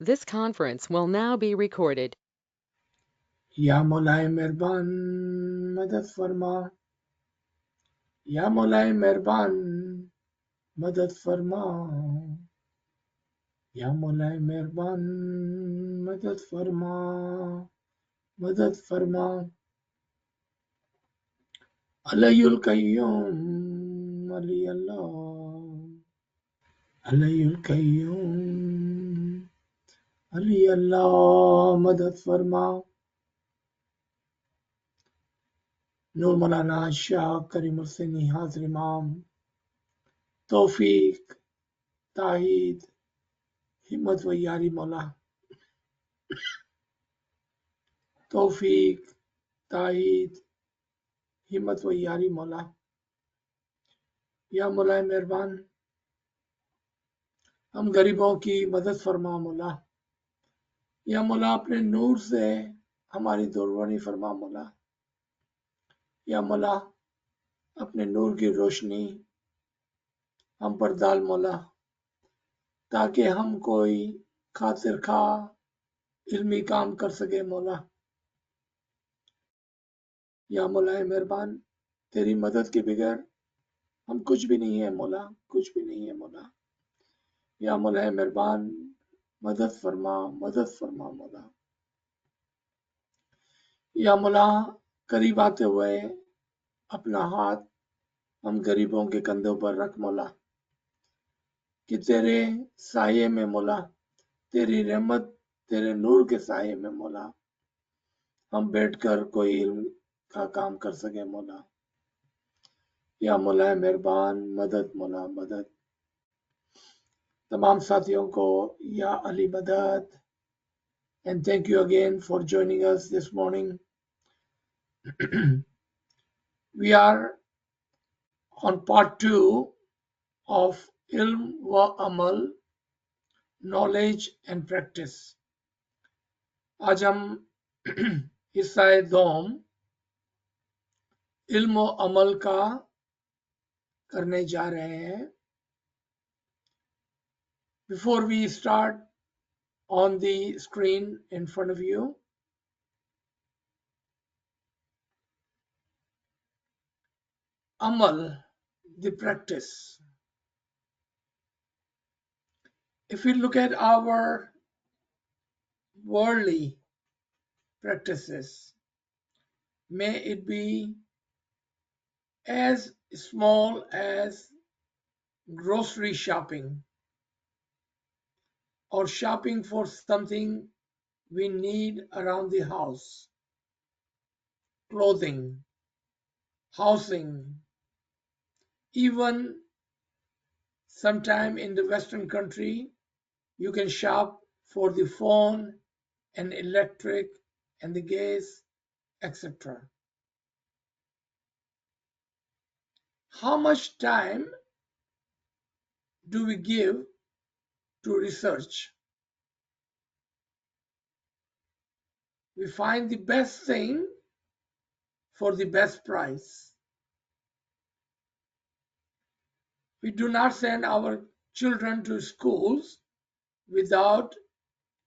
This conference will now be recorded. या मौलाए मेहरबान मदद फरमा, या मौलाए मेहरबान मदद फरमा, या मौलाए मेहरबान मदद फरमा, मदद फरमा। अलैयुल कय्यूम अली अल्लाह, अलैयुल कय्यूम अली अल्लाह मदद फरमा। नूर मौलाना शाह करीम हुसैनी हाजिर इमाम, तौफीक ताईद हिम्मत व यारी मौला, तौफीक ताईद हिम्मत व यारी मौला। या मौलाए मेहरबान हम गरीबों की मदद फरमा मौला। या मौला अपने नूर से हमारी दुर्बानी फरमा मौला। या मौला अपने नूर की रोशनी हम पर डाल मौला, ताकि हम कोई खातिर खा इल्मी काम कर सके मौला। या मौलाए मेहरबान तेरी मदद के बगैर हम कुछ भी नहीं है मौला, कुछ भी नहीं है मौला। या मौलाए मेहरबान मदद फरमा, मदद फरमा मौला। या मौला करीब आते हुए अपना हाथ हम गरीबों के कंधों पर रख मौला, कि तेरे साये में मौला, तेरी रहमत, तेरे नूर के साये में मौला हम बैठकर कोई इल्म का काम कर सके मौला। या मौला मेहरबान मदद मौला मदद। तमाम साथियों को या अली मदद, and thank you again for joining us this morning. We are on part 2 of Ilm wa Amal, knowledge and practice. आज हम हिस्सा दोम इल्म व अमल का करने जा रहे हैं। Before we start, on the screen in front of you, Amal, the practice. If we look at our worldly practices, may it be as small as grocery shopping or shopping for something we need around the house, clothing, housing, even sometime in the Western country, you can shop for the phone and electric and the gas, etc. How much time do we give to research? We find the best thing for the best price. We do not send our children to schools without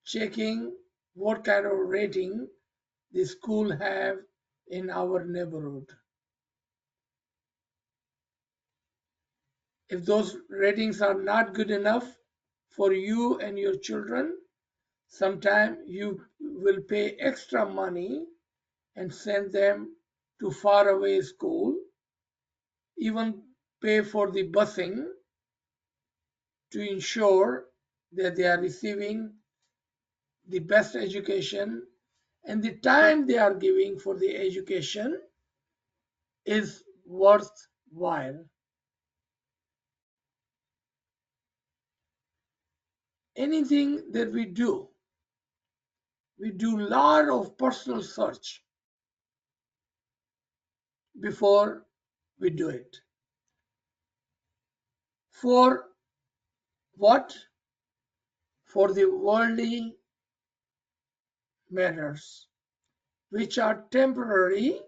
checking what kind of rating the school have in our neighborhood. If those ratings are not good enough for you and your children, sometimes you will pay extra money and send them to faraway school, even pay for the busing to ensure that they are receiving the best education, and the time they are giving for the education is worthwhile. Anything that we do a lot of personal search before we do it. For what? For the worldly matters, which are temporary,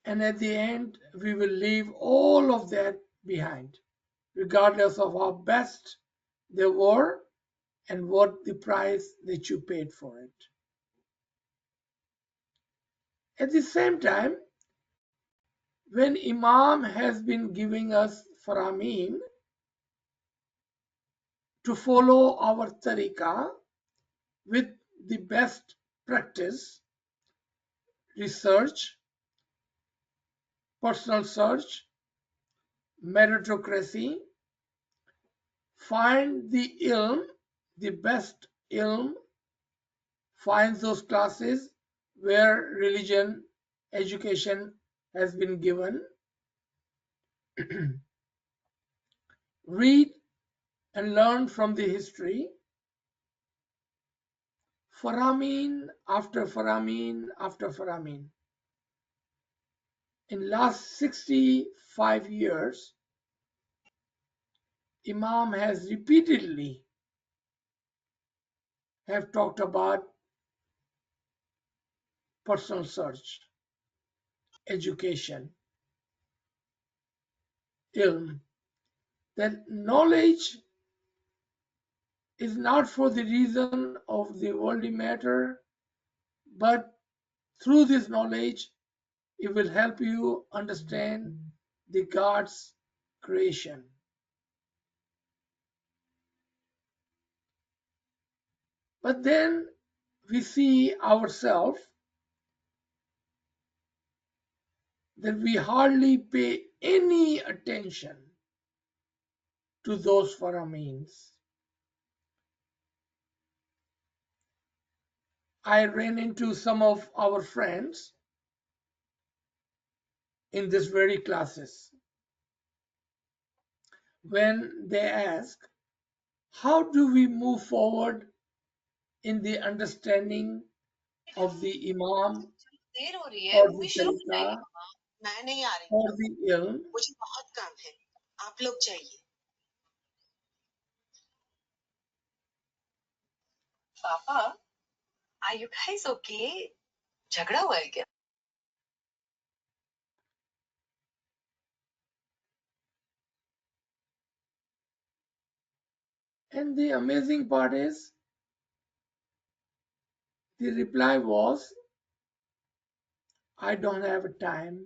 and at the end we will leave all of that behind, regardless of how best they were and what the price that you paid for it. At the same time, when Imam has been giving us Faramin to follow our tariqah with the best practice, research, personal search, meritocracy, find the ilm, the best ilm, find those classes where religion education has been given, read and learn from the history, Faramin after Faramin after Faramin. In last 65 years, Imam has repeatedly have talked about personal search, education, ilm, that knowledge is not for the reason of the worldly matter, but through this knowledge, it will help you understand the God's creation. But then we see ourselves that we hardly pay any attention to those Farameens. I ran into some of our friends in this very classes when they ask, how do we move forward in the understanding of the Imam or the Tariqah or the Ilm? Papa, are you guys okay? झगड़ा हुआ है क्या? And the amazing part is, the reply was, I don't have time.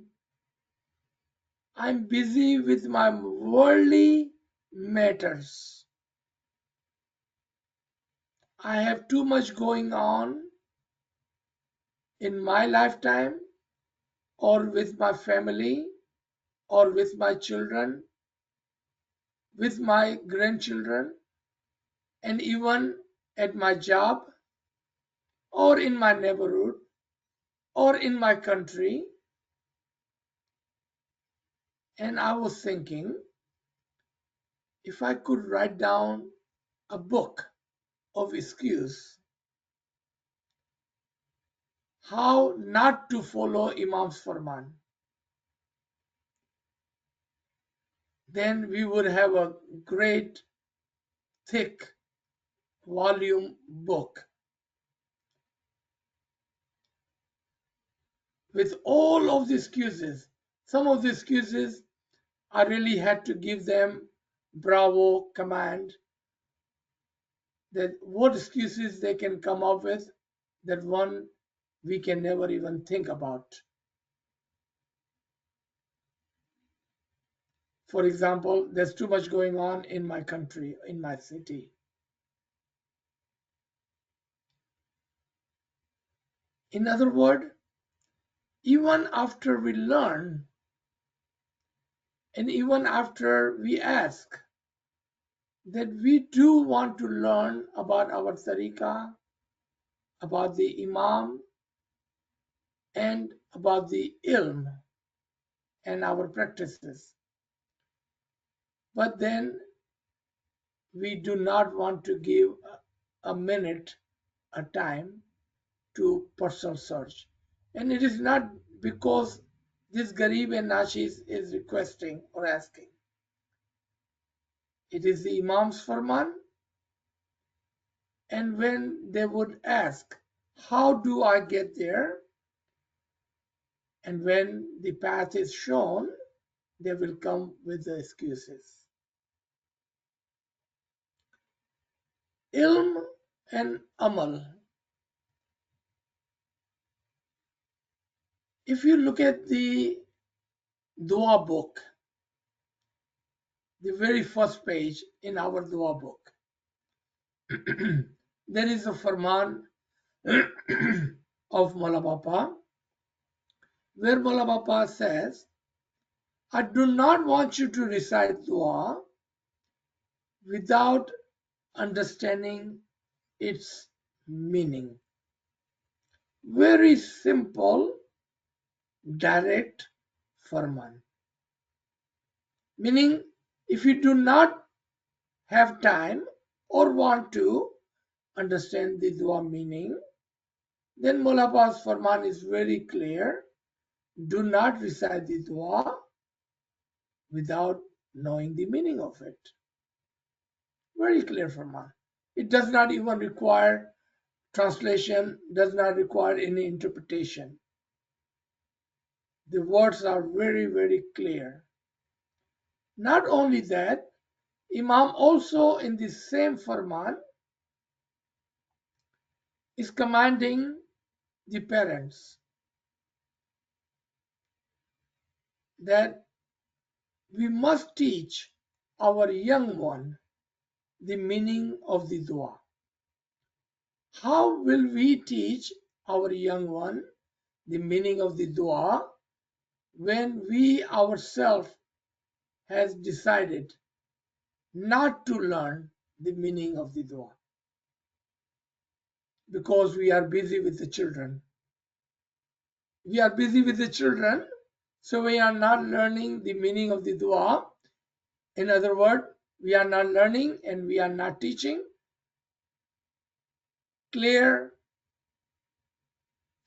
I'm busy with my worldly matters. I have too much going on in my lifetime, or with my family, or with my children, with my grandchildren, and even at my job, or in my neighborhood, or in my country. And I was thinking, if I could write down a book of excuse, how not to follow Imam's Farman, then we would have a great, thick volume book with all of the excuses. Some of the excuses I really had to give them bravo command, that what excuses they can come up with, that one we can never even think about. For example, there's too much going on in my country, in my city. In other words, even after we learn and even after we ask, that we do want to learn about our tariqah, about the Imam, and about the ilm and our practices. But then we do not want to give a minute, a time to personal search. And it is not because this Garib and Nashis is requesting or asking. It is the Imam's Farman. And when they would ask, how do I get there? And when the path is shown, they will come with the excuses. ilm and amal. If you look at the dua book, the very first page in our dua book, there is a farman of Mola Bapa, where Mola Bapa says, I do not want you to recite dua without understanding its meaning. Very simple, direct farman. Meaning, if you do not have time or want to understand the dua meaning, then Mola Bapa's farman is very clear. Do not recite the dua without knowing the meaning of it. Very clear farman. It does not even require translation, does not require any interpretation. The words are very, very clear. Not only that, Imam also in the same farman is commanding the parents that we must teach our young one the meaning of the dua. How will we teach our young one the meaning of the dua when we ourselves has decided not to learn the meaning of the dua because we are busy with the children? We are busy with the children, so we are not learning the meaning of the dua. In other words, we are not learning and we are not teaching clear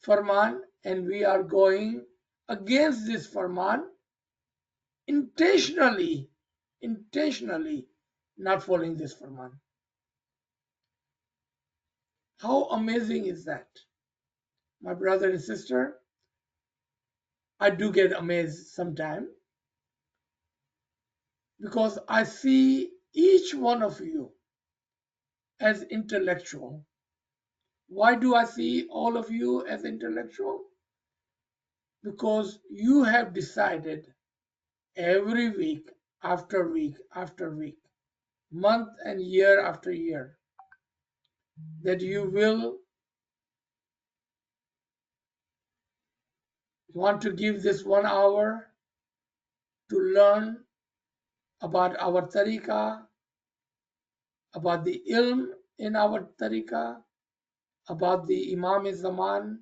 farman, and we are going against this farman intentionally not following this farman. How amazing is that? My brother and sister, I do get amazed sometimes because I see each one of you as intellectual. Why do I see all of you as intellectual? Because you have decided every week after week after week, month and year after year, that you will want to give this 1 hour to learn about our tariqah, about the ilm in our tariqah, about the Imam Zaman,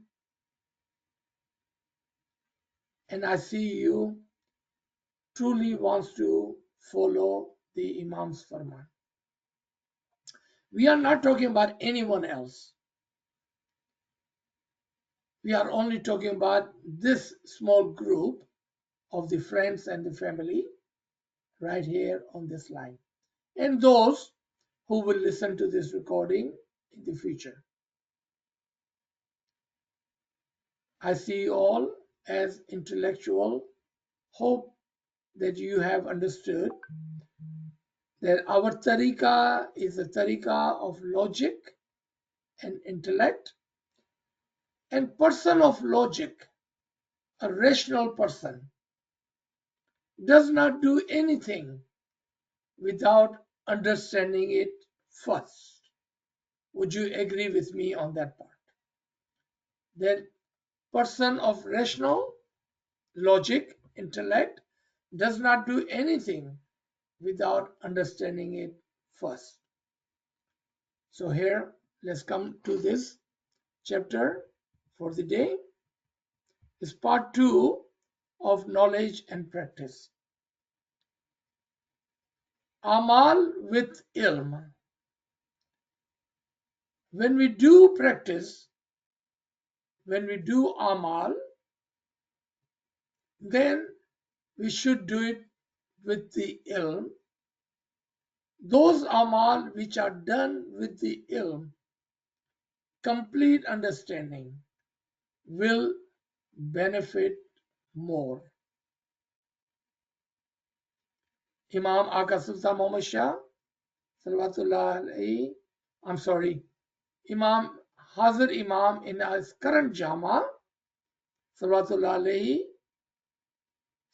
and I see you truly wants to follow the Imam's farman. We are not talking about anyone else. We are only talking about this small group of the friends and the family right here on this line, and those who will listen to this recording in the future. I see you all as intellectual. Hope that you have understood that our tariqah is a tariqah of logic and intellect, and person of logic, a rational person, does not do anything without understanding it first. Would you agree with me on that part? That person of rational logic, intellect, does not do anything without understanding it first. So here, let's come to this chapter for the day. Is part 2 of knowledge and practice. Amal with ilm. When we do practice, when we do amal, then we should do it with the ilm. Those amal which are done with the ilm, complete understanding, will benefit more. Imam Aka Sultan Muhammad Shah, Salawatullah alayhi, I'm sorry, Imam Hazir Imam in his current Jama, Salawatullah alayhi,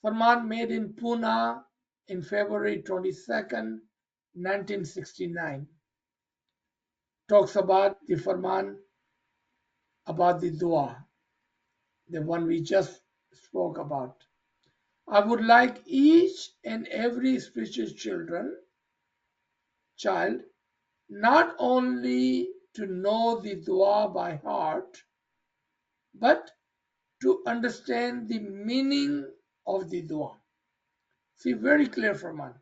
Farman made in Pune in February 22nd, 1969, talks about the Farman about the dua, the one we just spoke about. I would like each and every spiritual child not only to know the dua by heart, but to understand the meaning of the dua. See, very clear Farman.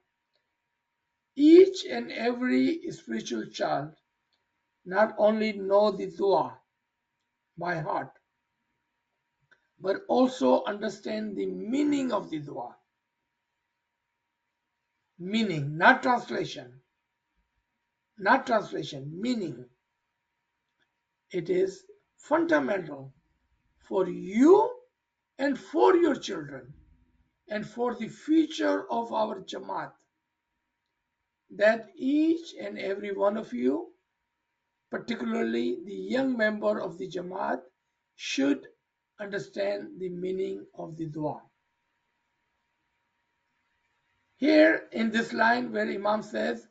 Each and every spiritual child not only know the dua by heart, but also understand the meaning of the dua. Meaning, not translation. Not translation, meaning. It is fundamental for you and for your children and for the future of our Jamaat that each and every one of you, particularly the young member of the Jamaat, should understand the meaning of the dua. Here in this line where Imam says,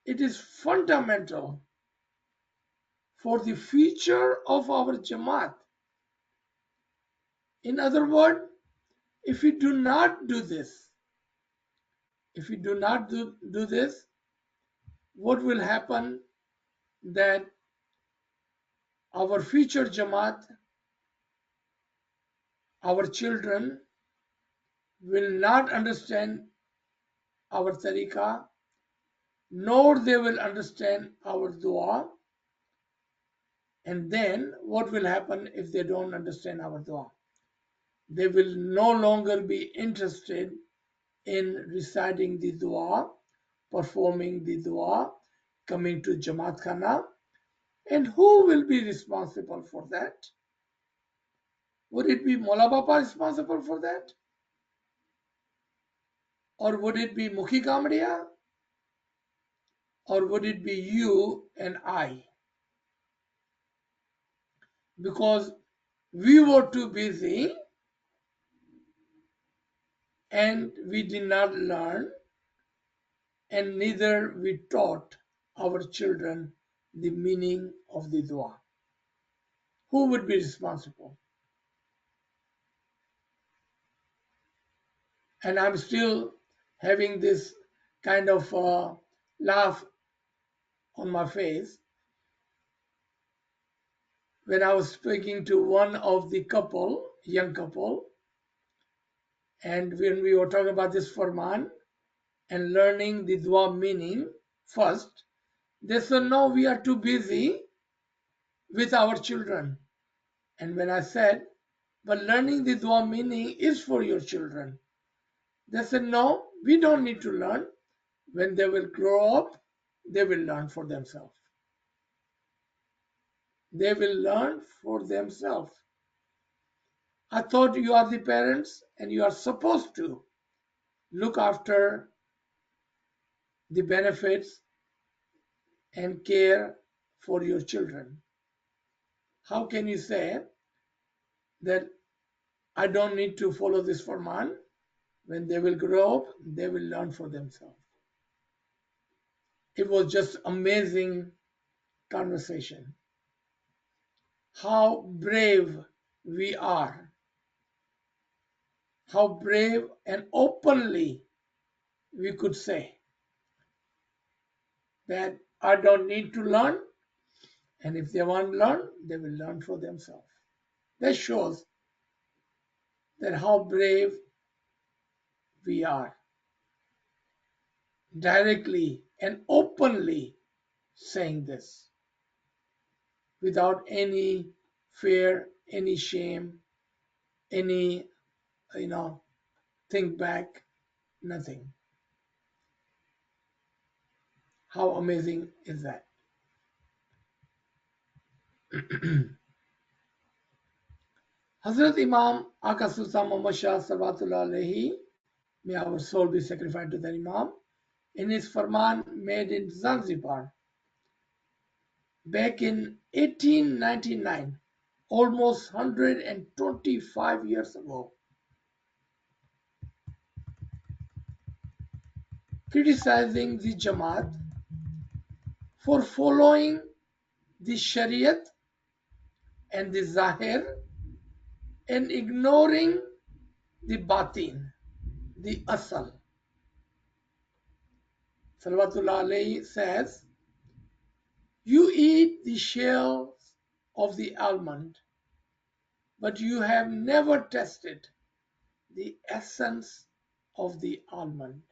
it is fundamental for the future of our Jamaat. In other words, if we do not do this, what will happen that our future Jamaat, our children will not understand our tariqah, nor they will understand our dua. And then what will happen if they don't understand our dua? They will no longer be interested in reciting the dua, performing the dua, coming to Jamaat Khana. And who will be responsible for that? Would it be Mola Bapa responsible for that? Or would it be Mukhi Kamadiya? Or would it be you and I? Because we were too busy and we did not learn, and neither we taught our children the meaning of the dua. Who would be responsible? And I'm still having this kind of laugh on my face when I was speaking to one of the couple, young couple, and when we were talking about this Farman and learning the dua meaning first, they said, no, we are too busy with our children. And when I said, but learning the dua meaning is for your children, they said, no, we don't need to learn. When they will grow up, they will learn for themselves. They will learn for themselves. I thought you are the parents and you are supposed to look after the benefits and care for your children. How can you say that I don't need to follow this Farman? When they will grow up, they will learn for themselves. It was just amazing conversation. How brave we are. How brave and openly we could say that I don't need to learn, and if they want to learn, they will learn for themselves. That shows that how brave we are. Directly and openly saying this without any fear, any shame, any, think back, nothing. How amazing is that? Hazrat Imam Aka Sultan Muhammad Shah Salawatullah Alayhi, may our soul be sacrificed to the Imam, in his Farman made in Zanzibar, back in 1899, almost 125 years ago, criticizing the Jamaat for following the Shariat and the Zahir and ignoring the Batin, the Asal. Salawatullah alayhi says, you eat the shells of the almond, but you have never tasted the essence of the almond.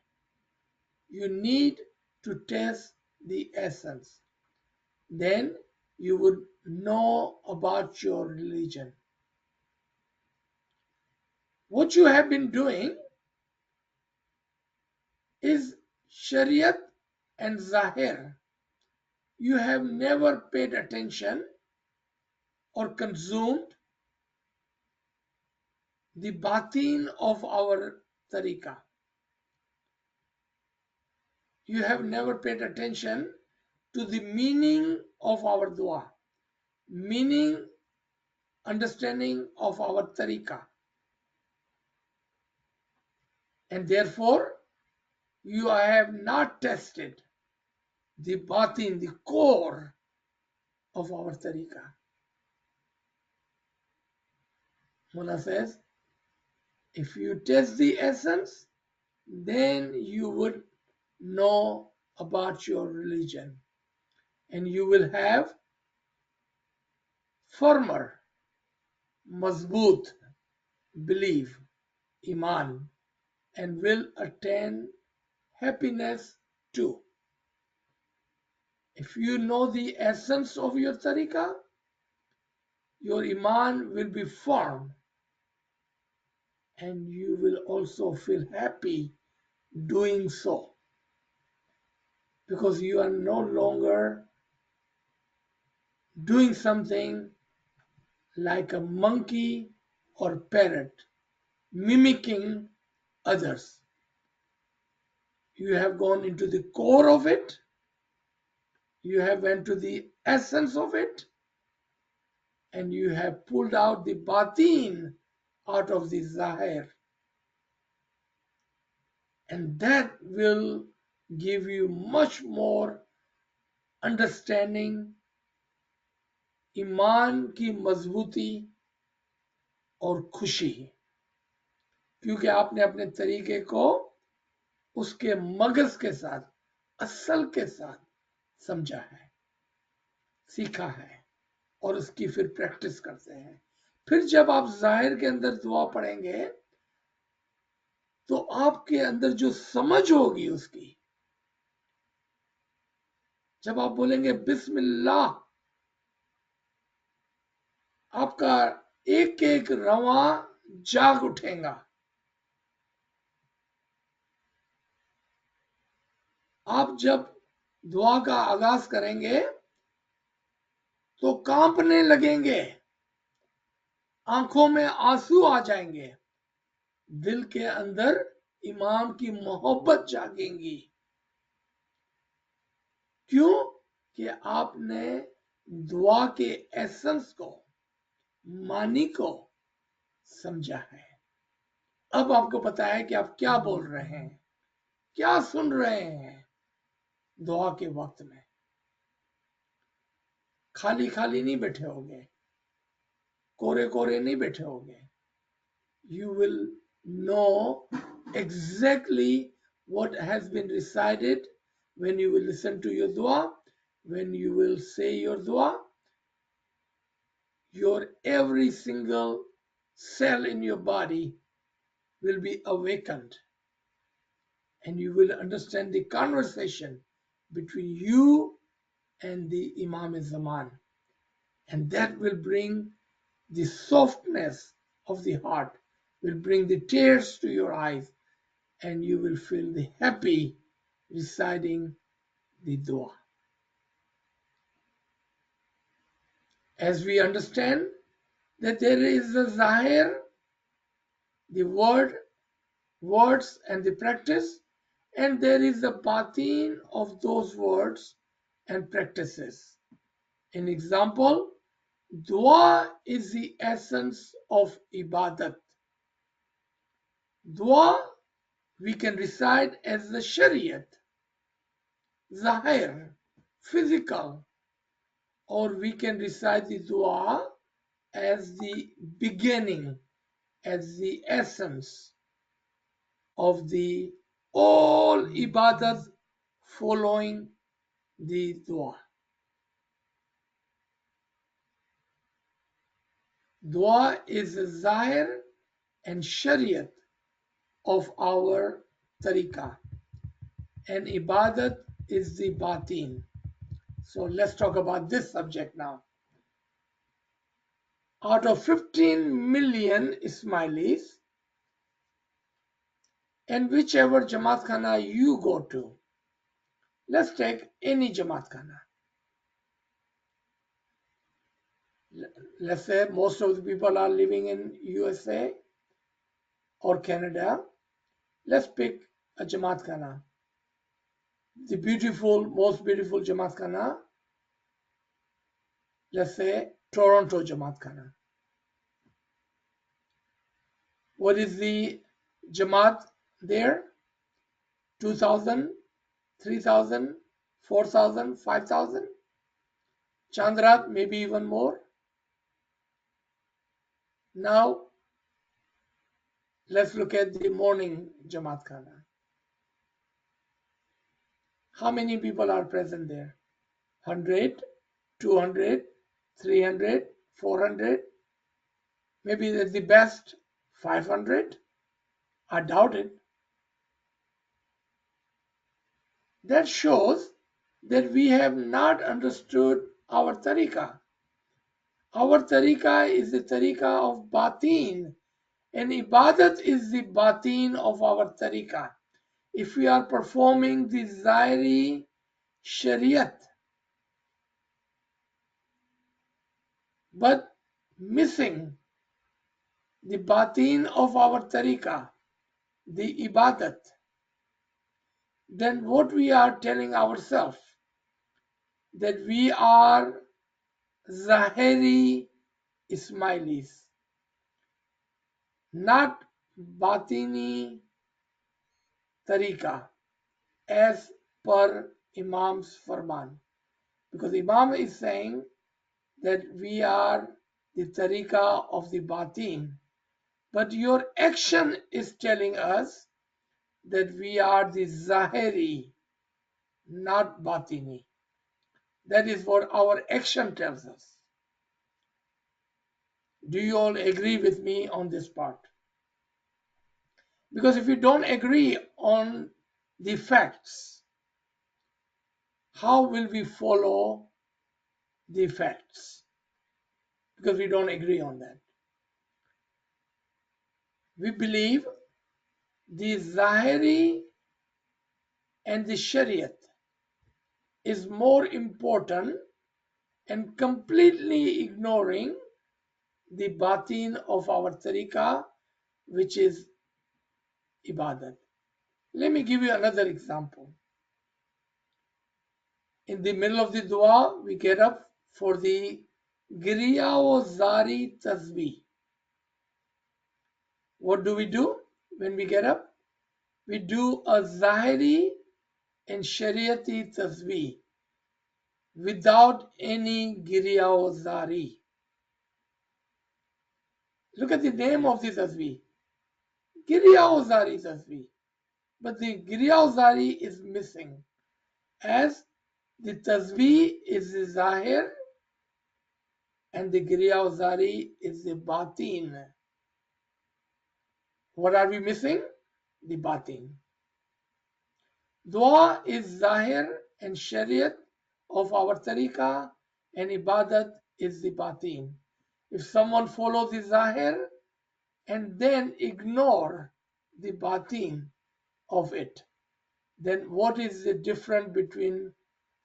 You need to taste the essence. Then you would know about your religion. What you have been doing is Shariat and Zahir. You have never paid attention or consumed the batin of our tariqah. You have never paid attention to the meaning of our dua, meaning, understanding of our tariqah. And therefore, you have not tested the batin, the core of our tariqah. Mullah says, if you test the essence, then you would know about your religion and you will have firmer, mazboot belief, iman, and will attain happiness too. If you know the essence of your tariqah, your iman will be firm and you will also feel happy doing so because you are no longer doing something like a monkey or parrot mimicking others. You have gone into the core of it, you have went to the essence of it, and you have pulled out the batin out of the zahir, and that will give you much more understanding, ईमान की मजबूती और खुशी, क्योंकि आपने अपने तरीके को उसके मगज के साथ, असल के साथ समझा है, सीखा है और उसकी फिर प्रैक्टिस करते हैं. फिर जब आप जाहिर के अंदर दुआ पढ़ेंगे तो आपके अंदर जो समझ होगी उसकी, जब आप बोलेंगे बिस्मिल्लाह, आपका एक एक रवा जाग उठेगा. आप जब दुआ का आगाज करेंगे तो कांपने लगेंगे, आंखों में आंसू आ जाएंगे, दिल के अंदर इमाम की मोहब्बत जागेंगी. क्यों? कि आपने दुआ के एसेंस को, मानी को समझा है. अब आपको पता है कि आप क्या बोल रहे हैं, क्या सुन रहे हैं दुआ के वक्त में. खाली खाली नहीं बैठे होगे, कोरे कोरे नहीं बैठे होगे. You will know exactly what has been recited when you will listen to your dua, when you will say your dua. Your every single cell in your body will be awakened and you will understand the conversation between you and the Imam Zaman, and that will bring the softness of the heart, will bring the tears to your eyes, and you will feel the happy reciting the dua. As we understand that there is a zahir, the words and the practice, and there is a batin of those words and practices. An example, dua is the essence of ibadat. Dua we can recite as the shariat, zahir, physical, or we can recite the dua as the beginning, as the essence of the all ibadat following the dua. Dua is the zahir and shariat of our tariqah, and ibadat is the batin. So let's talk about this subject now. Out of 15 million Ismailis, and whichever Jamaat Khana you go to, let's take any Jamaat Khana. Let's say most of the people are living in USA or Canada. Let's pick a Jamaat Khana. The most beautiful Jamaat Khana, let's say Toronto Jamaat Khana. What is the Jamaat there? 2,000, 3,000, 4,000, 5,000? Chandrat, maybe even more. Now, let's look at the morning Jamaat Khana. How many people are present there? 100, 200, 300, 400? Maybe at the best 500? I doubt it. That shows that we have not understood our tariqah. Our tariqah is the tariqah of batin, and ibadat is the batin of our tariqah. If we are performing the zahiri shariat, but missing the batin of our tariqah, the ibadat, then what we are telling ourselves, that we are zahiri Ismailis, not batini tariqa as per Imam's farman. Because Imam is saying that we are the tariqa of the batin, but your action is telling us that we are the zahiri, not batini. That is what our action tells us. Do you all agree with me on this part? Because if we don't agree on the facts, how will we follow the facts? Because we don't agree on that. We believe the Zahiri and the Shariat is more important and completely ignoring the batin of our tariqah, which is ibadat. Let me give you another example. In the middle of the dua, we get up for the Griya o Zari Tasbih. What do we do when we get up? We do a Zahiri and Shariati Tasbih without any Griya o Zari. Look at the name of the Tasbih. Griya o Zari Tasbih. But the Griya o Zari is missing, as the Tasbih is the Zahir and the Griya o Zari is the Batin. What are we missing? The batin. Dua is zahir and shariat of our tariqah, and ibadat is the batin. If someone follows the zahir and then ignore the batin of it, then what is the difference between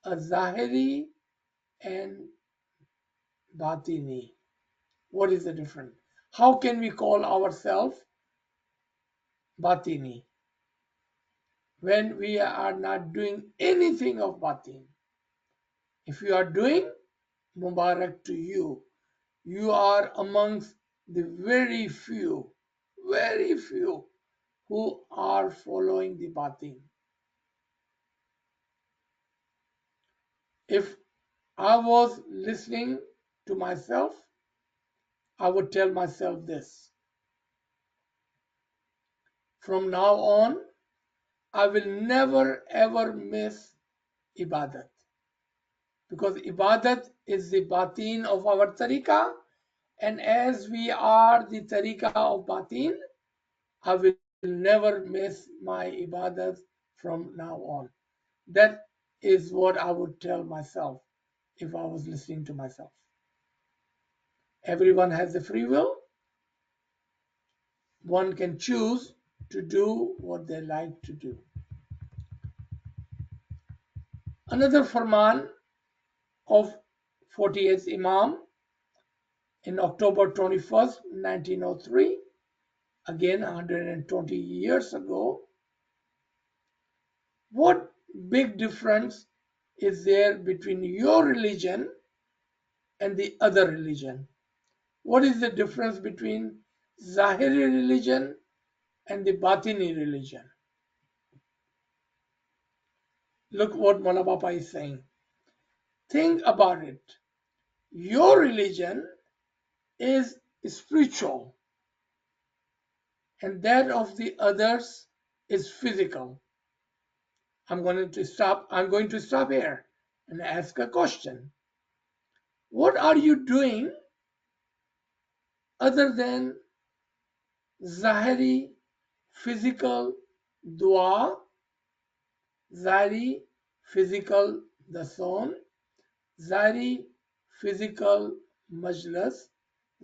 a zahiri and batini? What is the difference? How can we call ourselves batini when we are not doing anything of batin? If you are doing, Mubarak to you. You are amongst the very few who are following the batin. If I was listening to myself, I would tell myself this: from now on, I will never ever miss ibadat, because ibadat is the batin of our tariqah, and as we are the tariqah of batin, I will never miss my ibadat from now on. That is what I would tell myself if I was listening to myself. Everyone has a free will. One can choose to do what they like to do. Another farman of 48th Imam in October 21st, 1903, again 120 years ago. What big difference is there between your religion and the other religion? What is the difference between Zahiri religion and the Batini religion? Look what Mola Baba is saying. Think about it. Your religion is spiritual, and that of the others is physical. I'm going to stop here and ask a question. What are you doing other than Zahiri physical dua, Zahiri physical dason, Zahiri physical majlis,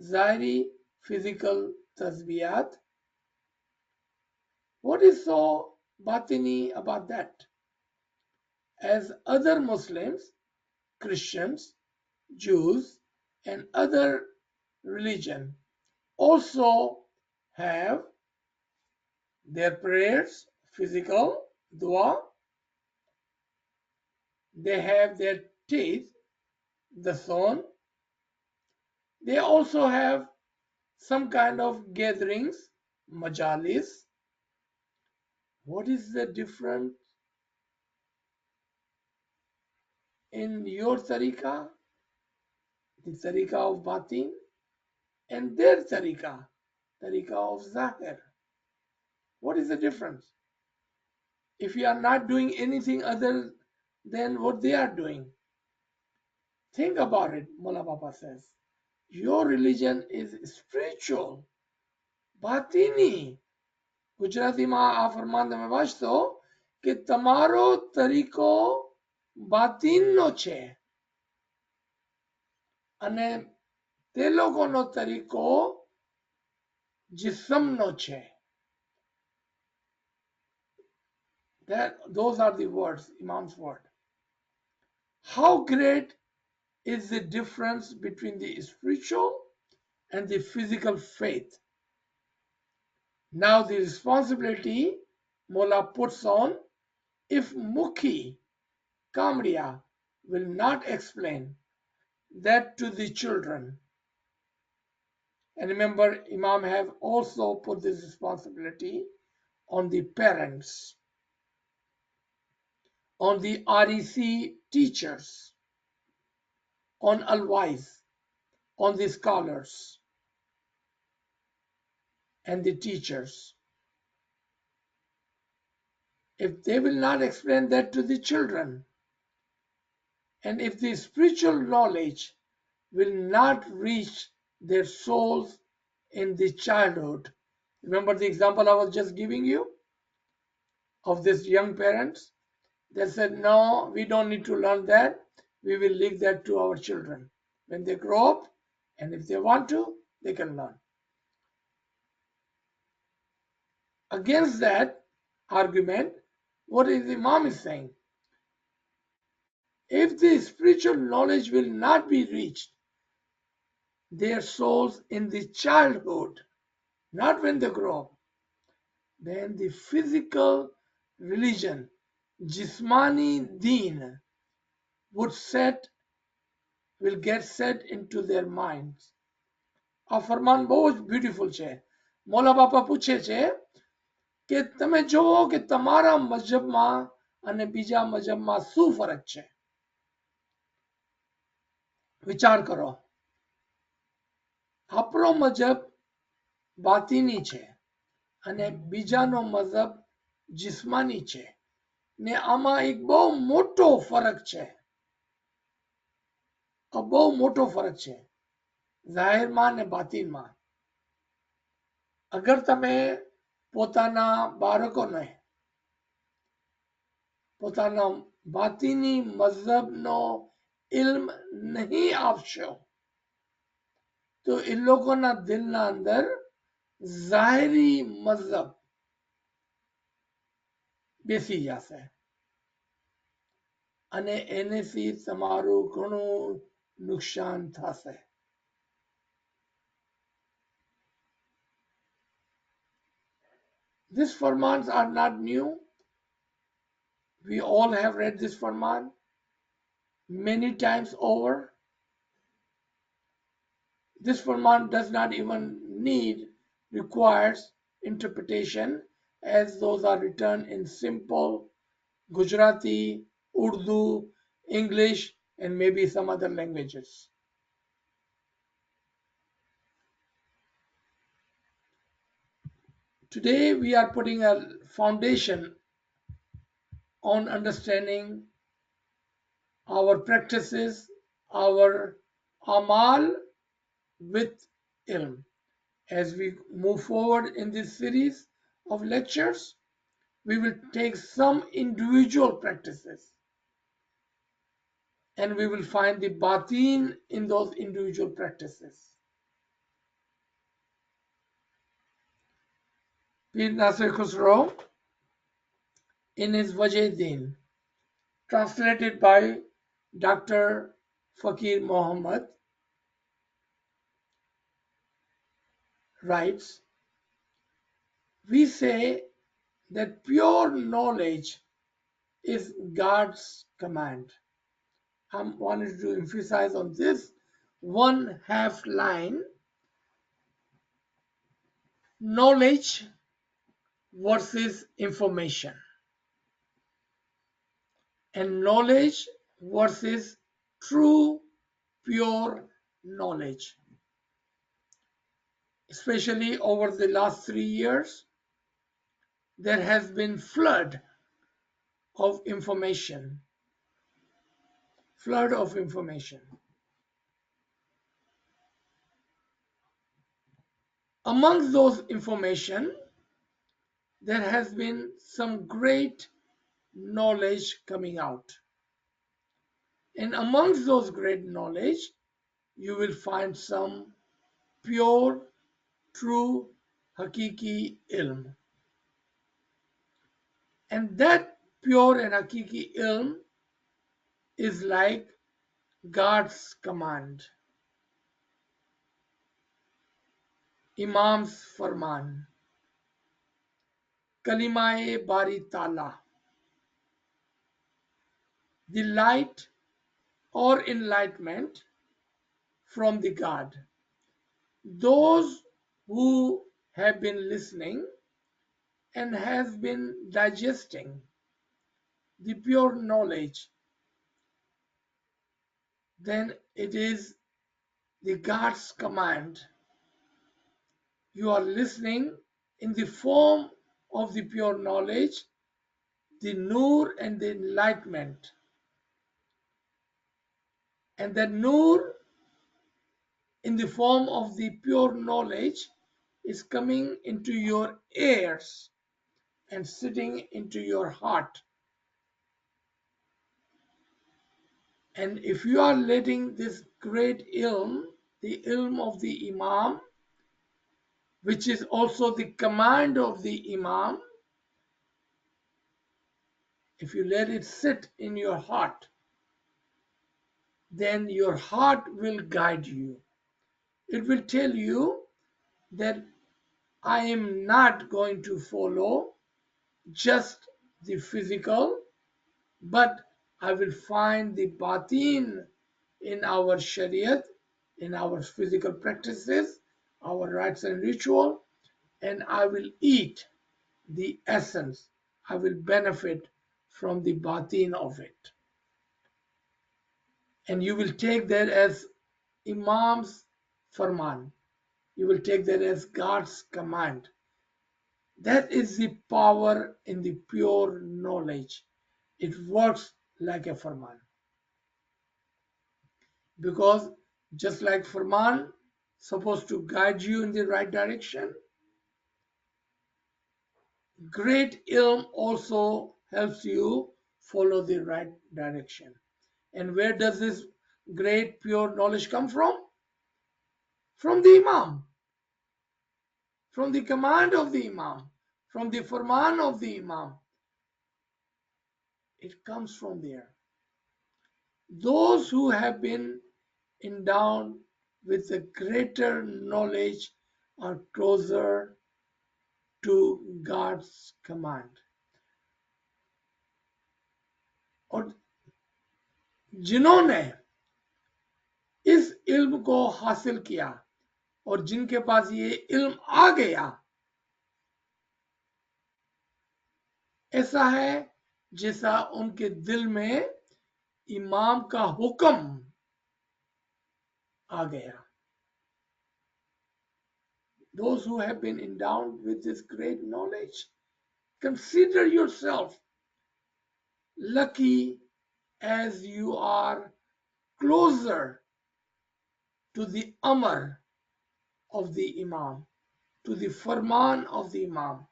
Zahiri physical tasbiyat? What is so batini about that? As other Muslims, Christians, Jews, and other religion also have their prayers, physical, dua. They have their teeth, the son. They also have some kind of gatherings, majalis. What is the difference in your tariqah, the tariqah of batin, and their tariqah, tariqah of zahir? What is the difference? If you are not doing anything other than what they are doing, think about it. Mullah Baba says, your religion is spiritual, batini. ગુજરાતીમાં આ ફરમાન તમે વાંચશો કે તમારો તરીકો બાતિનનો છે અને તે લોકોનો તરીકો જિસ્મનો છે. Those are the words, Imam's word. How great is the difference between the spiritual and the physical faith? Now the responsibility Mullah puts on, if Mukhi Kamriya will not explain that to the children. And remember, Imam have also put this responsibility on the parents, on the REC teachers, on ALWAAZ, on the scholars and the teachers. If they will not explain that to the children, and if the spiritual knowledge will not reach their souls in the childhood. Remember the example I was just giving you of this young parents? They said, no, we don't need to learn that. We will leave that to our children. When they grow up, and if they want to, they can learn. Against that argument, what is the Imam is saying? If the spiritual knowledge will not be reached their souls in the childhood, not when they grow up, then the physical religion, Jismani Deen, would set will get set into their minds. આ ફરમાન બહુ જ beautiful છે. મોલા બાપા પૂછે છે કે તમે જોવો કે તમારા મજહબમાં અને બીજા મજહબમાં શું ફરક છે. વિચાર કરો. આપણો મજહબ બાતીની છે અને બીજાનો મજહબ જિસ્માની છે ને આમાં એક બહુ મોટો ફરક છે. બહુ મોટો ફરક છે જાહેરમાં ને બાતીનમાં. અગર તમે પોતાના બાળકોને પોતાના બાતીની મજહબનો ઇલ્મ નહીં આપશો તો એ લોકોના દિલના અંદર ઝાહેરી મજહબ બેસી જશે અને એનેથી તમારું ઘણું નુકસાન થશે. These farmans are not new. We all have read this farman many times over. This farman does not even requires interpretation, as those are written in simple Gujarati, Urdu, English, and maybe some other languages. Today we are putting a foundation on understanding our practices, our Amal with ilm. As we move forward in this series of lectures, we will take some individual practices and we will find the batin in those individual practices. Pir Nasir Khusro, in his Wajh-e-Din, translated by Dr. Fakir Muhammad, writes, we say that pure knowledge is God's command. I wanted to emphasize on this one half line. Knowledge versus information, and knowledge versus true pure knowledge. Especially over the last 3 years, there has been flood of information. Amongst those information, there has been some great knowledge coming out. And amongst those great knowledge, you will find some pure, true, hakiki ilm. And that pure and hakiki ilm is like God's command, Imam's farman, Kalimae Bari Tala, the light or enlightenment from the God. Those who have been listening and have been digesting the pure knowledge, then it is the God's command. You are listening in the form of the pure knowledge, the nur and the enlightenment. And that nur in the form of the pure knowledge is coming into your ears and sitting into your heart. And if you are letting this great ilm, the ilm of the Imam, which is also the command of the Imam, if you let it sit in your heart, then your heart will guide you. It will tell you that I am not going to follow just the physical, but I will find the batin in our Shariat, in our physical practices, our rites and ritual, and I will eat the essence. I will benefit from the batin of it. And you will take that as Imam's farman. You will take that as God's command. That is the power in the pure knowledge. It works like a farman. Because just like farman supposed to guide you in the right direction, great ilm also helps you follow the right direction. And where does this great pure knowledge come from? From the Imam, from the command of the Imam, from the farman of the Imam. It comes from there. Those who have been endowed with a greater knowledge are closer to God's command. और जिन्होंने इस इल्म को हासिल किया और जिनके पास ये इल्म आ गया, ऐसा है जैसा उनके दिल में इमाम का हुक्म आ गया. Those who have been endowed with this great knowledge, consider yourself lucky as you are closer to the Amr of the Imam, to the Farman of the Imam,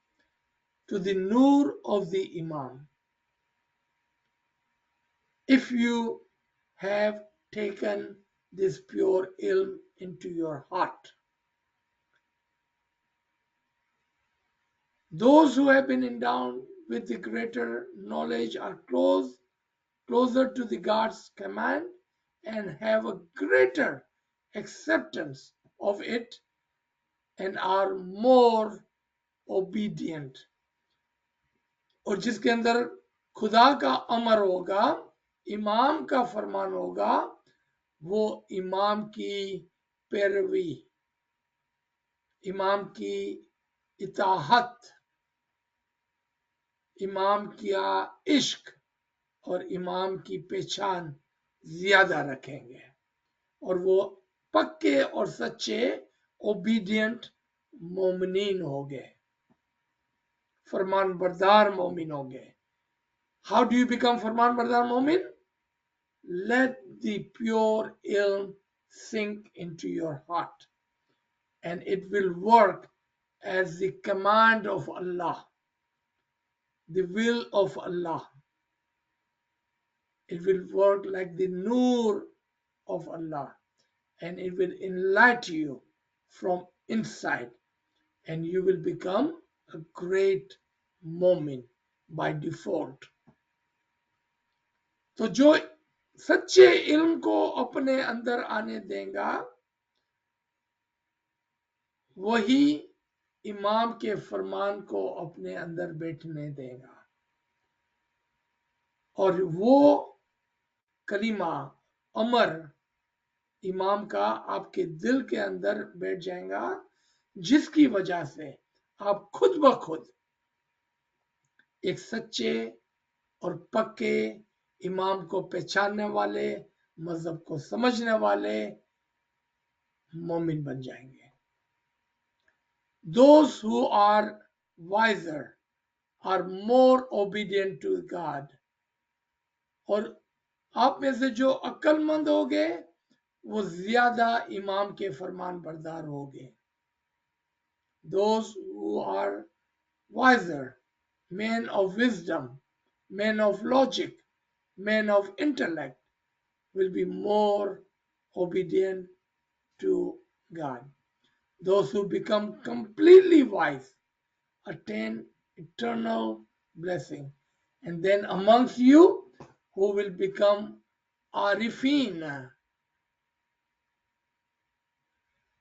to the Nur of the Imam. If you have taken this pure ilm into your heart, those who have been endowed with the greater knowledge are closer to the God's command and have a greater acceptance of it and are more obedient. और जिसके अंदर खुदा का अमर होगा, इमाम का फरमान होगा, वो इमाम की पैरवी, इमाम की इताहत, इमाम का इश्क और इमाम की पहचान ज्यादा रखेंगे और वो पक्के और सच्चे ओबीडियंट मोमिनीन हो गए, फरमान बरदार मोमिन हो गए. How do you become फरमान बरदार मोमिन? Let the pure ilm sink into your heart and it will work as the command of Allah, the will of Allah. It will work like the nur of Allah and it will enlighten you from inside and you will become a great mu'min by default. तो जो सच्चे इल्म को अपने अंदर आने देगा वही इमाम के फरमान को अपने अंदर बैठने देगा और वो कलीमा अमर इमाम का आपके दिल के अंदर बैठ जाएगा जिसकी वजह से आप खुद ब खुद एक सच्चे और पक्के इमाम को पहचानने वाले, मजहब को समझने वाले मोमिन बन जाएंगे. Those who are wiser are more obedient to God. और आप में से जो अक्लमंद होंगे वो ज्यादा इमाम के फरमान बरदार होंगे. Those who are wiser, men of wisdom, men of logic, men of intellect will be more obedient to God. Those who become completely wise attain eternal blessing. And then amongst you who will become arifin,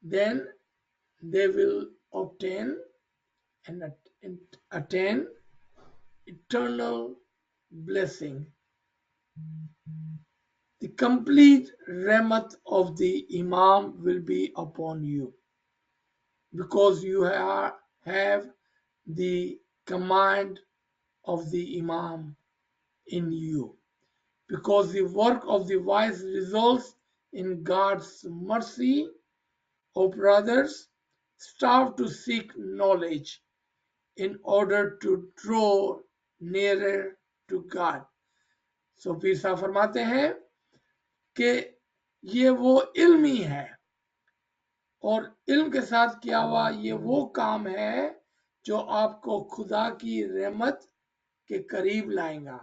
then they will obtain and attain eternal blessing. the complete rahmat of the Imam will be upon you, because you have the command of the Imam in you, because the work of the wise results in God's mercy. O brothers, strive to seek knowledge in order to draw nearer to God. So पीर साहब फरमाते हैं कि ये वो इल्म ही है, और इल्म के साथ किया हुआ ये वो काम है जो आपको खुदा की रहमत के करीब लाएगा।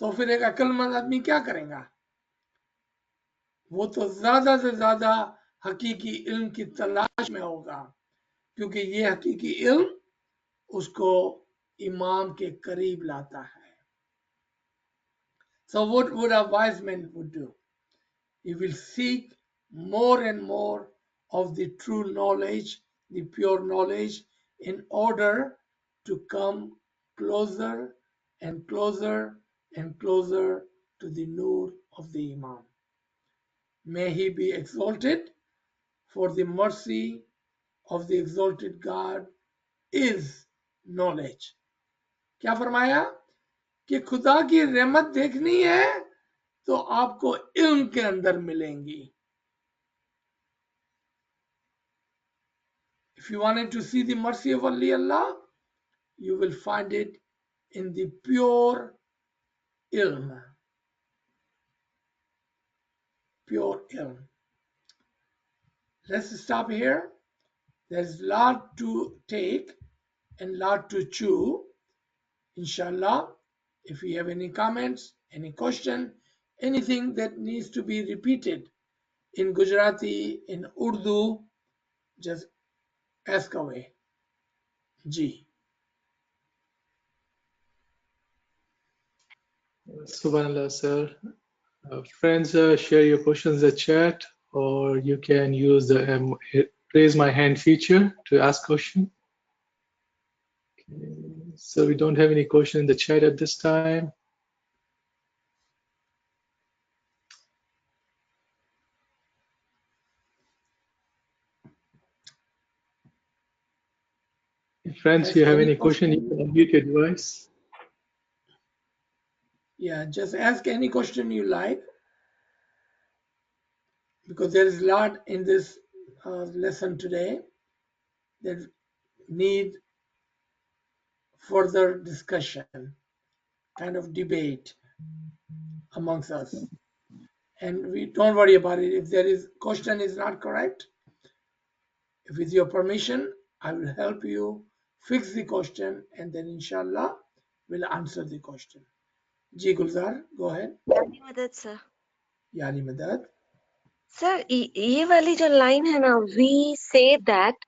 तो फिर एक अक्लमंद आदमी क्या करेगा? वो तो ज्यादा से ज्यादा हकीकी इल्म की तलाश में होगा, क्योंकि ये हकीकी इल्म उसको इमाम के करीब लाता है। So what would a wise man would do? He will seek more and more of the true knowledge, the pure knowledge, in order to come closer and closer and closer to the nur of the Imam. May he be exalted, for the mercy of the exalted God is knowledge. क्या फरमाया कि खुदा की रहमत देखनी है तो आपको इल्म के अंदर मिलेंगी। If you wanted to see the mercy of Allah, you will find it in the pure ilm. Pure ilm. Let's stop here. There's a lot to take and lot to chew. Inshallah, if you have any comments, any question, anything that needs to be repeated in Gujarati, in Urdu, just ask away. Ji. Subhanallah, sir. Friends, share your questions in the chat, or you can use the raise my hand feature to ask question. Okay. So we don't have any question in the chat at this time. Friends, if you have any question, you can unmute your device. Yeah, just ask any question you like, because there is a lot in this lesson today that need further discussion, kind of debate amongst us. And we don't worry about it. If there is question is not correct, if with your permission, I will help you fix the question, and then inshallah we'll answer the question. Ji Gulzar, go ahead. यानी मदद sir. Yani Madad. Sir ये वाली जो line है ना, we say that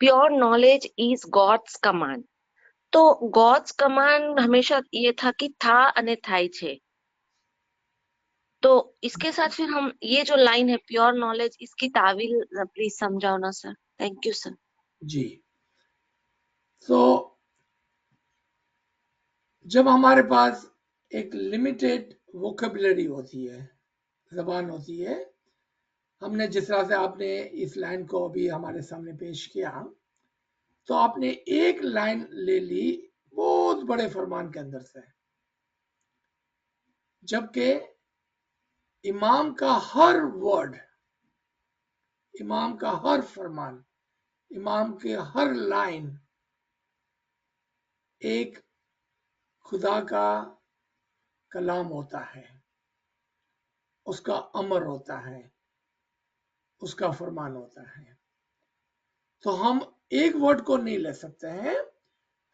pure knowledge is God's command, तो God's command हमेशा ये था कि था अने थाई छे, तो इसके साथ फिर हम ये जो लाइन है प्योर नॉलेज, इसकी तावील प्लीज समझाओ ना सर। Thank you sir. जी, तो जब हमारे पास एक लिमिटेड वोकेबुलरी होती है, जबान होती है, हमने जिस तरह से आपने इस लाइन को अभी हमारे सामने पेश किया, तो आपने एक लाइन ले ली बहुत बड़े फरमान के अंदर से, जबकि इमाम का हर वर्ड, इमाम का हर फरमान, इमाम के हर लाइन एक खुदा का कलाम होता है, उसका अमर होता है, उसका फरमान होता है। तो हम एक वर्ड को नहीं ले सकते हैं,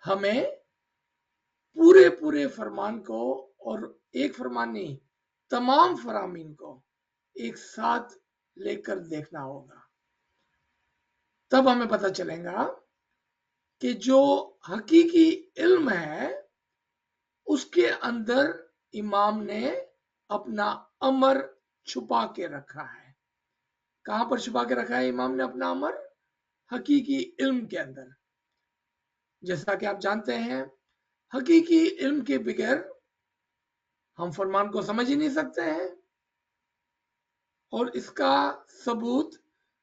हमें पूरे पूरे फरमान को, और एक फरमान नहीं, तमाम फरामीन को एक साथ लेकर देखना होगा। तब हमें पता चलेगा कि जो हकीकी इल्म है उसके अंदर इमाम ने अपना अमर छुपा के रखा है। कहां पर छुपा के रखा है इमाम ने अपना अमर? हकीकी इल्म के अंदर। जैसा कि आप जानते हैं, हकीकी इल्म के बगैर हम फरमान को समझ ही नहीं सकते हैं। और इसका सबूत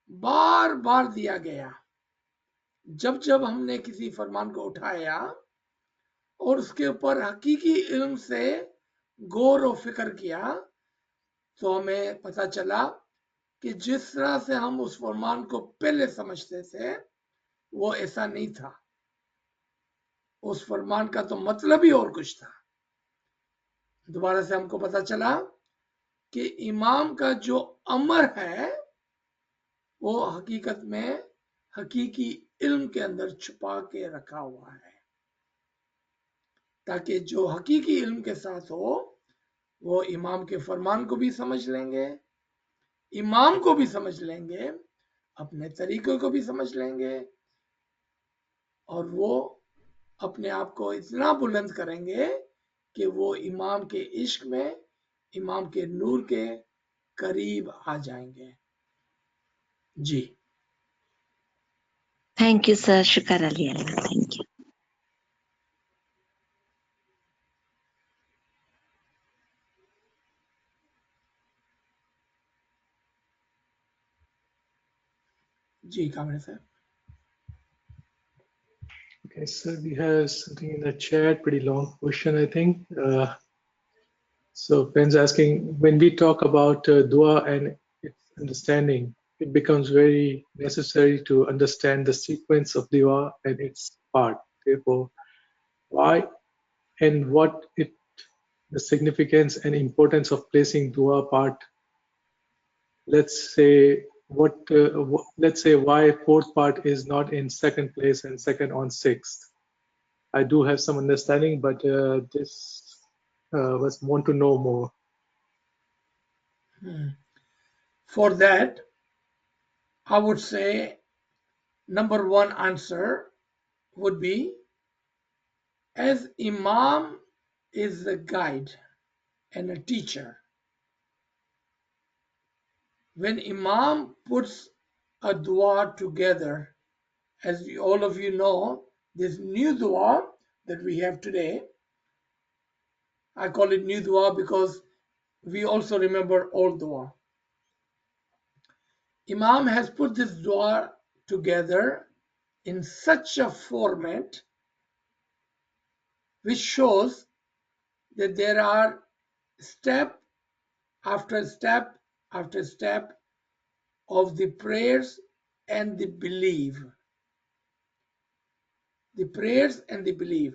बार बार दिया गया। जब जब हमने किसी फरमान को उठाया और उसके ऊपर हकीकी इल्म से गौर और फिक्र किया, तो हमें पता चला कि जिस तरह से हम उस फरमान को पहले समझते थे वो ऐसा नहीं था। उस फरमान का तो मतलब ही और कुछ था। दोबारा से हमको पता चला कि इमाम का जो अमर है वो हकीकत में हकीकी इल्म के अंदर छुपा के रखा हुआ है, ताकि जो हकीकी इल्म के साथ हो वो इमाम के फरमान को भी समझ लेंगे, इमाम को भी समझ लेंगे, अपने तरीकों को भी समझ लेंगे, और वो अपने आप को इतना बुलंद करेंगे कि वो इमाम के इश्क में, इमाम के नूर के करीब आ जाएंगे। जी थैंक यू सर, शुक्र अली अल्लाह, थैंक यू। जी कामरे साहब। Okay, so we have something in the chat, pretty long question, I think. So friends asking, when we talk about dua and its understanding, it becomes very necessary to understand the sequence of dua and its part. Therefore, why and what it the significance and importance of placing dua part. Let's say let's say why fourth part is not in second place and second on sixth. I do have some understanding, but this was want to know more. For that, I would say number one answer would be, as Imam is the guide and a teacher, when Imam puts a dua together, as all of you know, this new dua that we have today, I call it new dua because we also remember old dua. Imam has put this dua together in such a format which shows that there are step after step after step of the prayers and the belief. The prayers and the belief.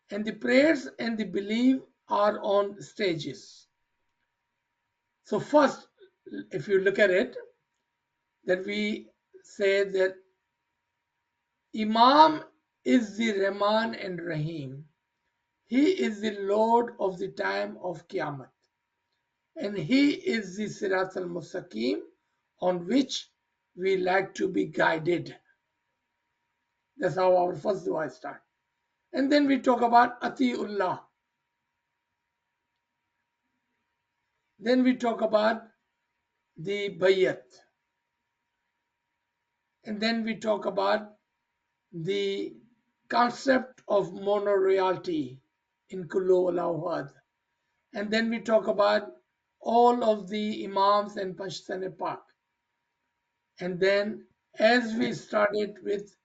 And the prayers and the belief are on stages. So first, if you look at it, that we say that Imam is the Rahman and Rahim. He is the Lord of the time of Qiyamah. And he is the Sirat al-Mustaqim on which we like to be guided. That's how our first dua starts. And then we talk about Atiullah. Then we talk about the Bayat. And then we talk about the concept of monoreality in Kullu ALWAAZ. And then we talk about all of the Imams and Pashtan Pak. And then as we started with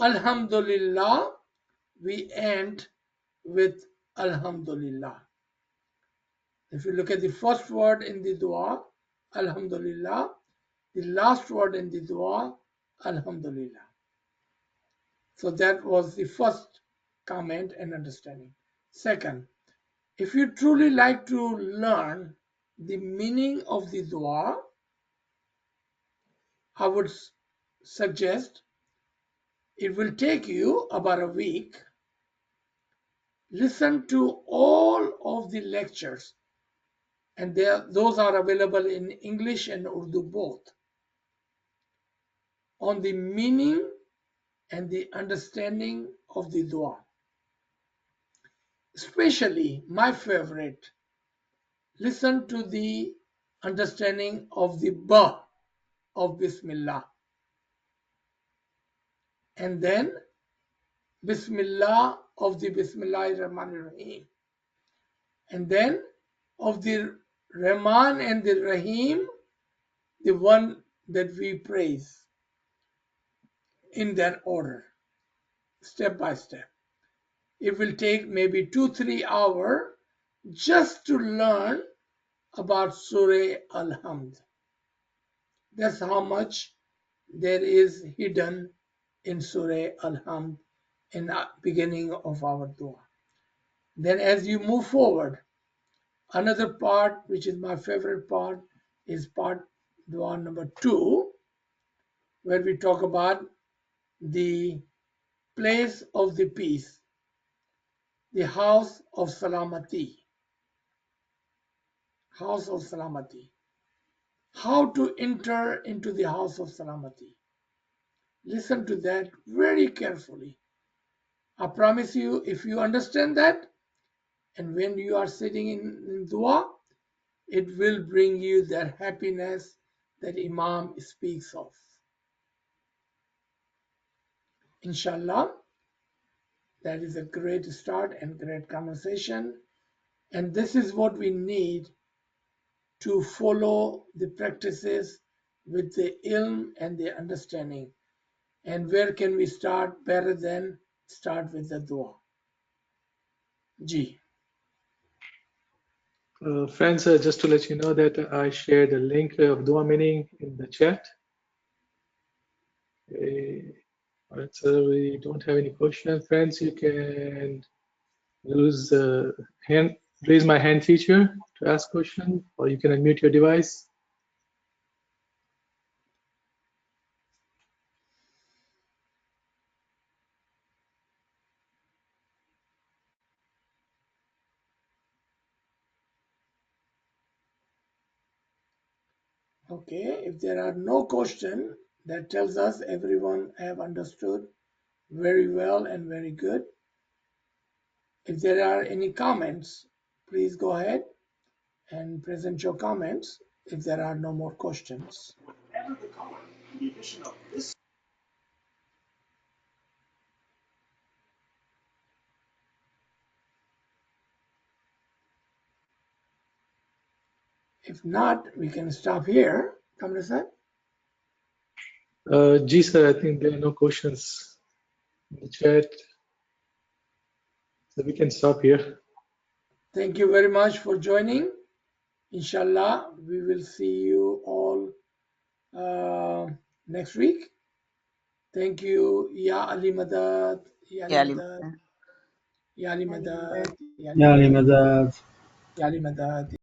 Alhamdulillah, we end with Alhamdulillah. If you look at the first word in the dua, Alhamdulillah, the last word in the dua, Alhamdulillah. So that was the first comment and understanding. Second, if you truly like to learn the meaning of the dua, I would suggest it will take you about a week. Listen to all of the lectures, and those are available in English and Urdu both, on the meaning and the understanding of the dua. Especially my favorite, listen to the understanding of the ba of Bismillah, and then Bismillah of the Bismillahir Rahmanir Rahim, and then of the Rahman and the Rahim, the one that we praise, in that order, step by step. It will take maybe 2-3 hours just to learn about Surah Al-Hamd. That's how much there is hidden in Surah Al-Hamd in the beginning of our dua. Then as you move forward, another part, which is my favorite part, is part dua number 2, where we talk about the place of the peace, the house of Salamati. House of Salamati. How to enter into the house of Salamati. Listen to that very carefully. I promise you, if you understand that, and when you are sitting in dua, it will bring you that happiness that Imam speaks of. Inshallah, that is a great start and great conversation. And this is what we need to follow the practices with the ilm and the understanding. And where can we start better than start with the dua? Ji. Friends, just to let you know that I shared a link of dua meaning in the chat. Alright, so we don't have any questions. Friends, you can use raise my hand feature to ask question, or you can unmute your device. Okay, if there are no questions, that tells us everyone have understood very well and very good. If there are any comments, please go ahead and present your comments if there are no more questions. If not, we can stop here. Kamra sir? Ji sir, I think there are no questions in the chat, so we can stop here. Thank you very much for joining. Inshallah, we will see you all next week. Thank you. Ya Ali Madad. Ya Ali Madad. Ya Ali Madad. Ya Ali Madad. Ya Ali Madad.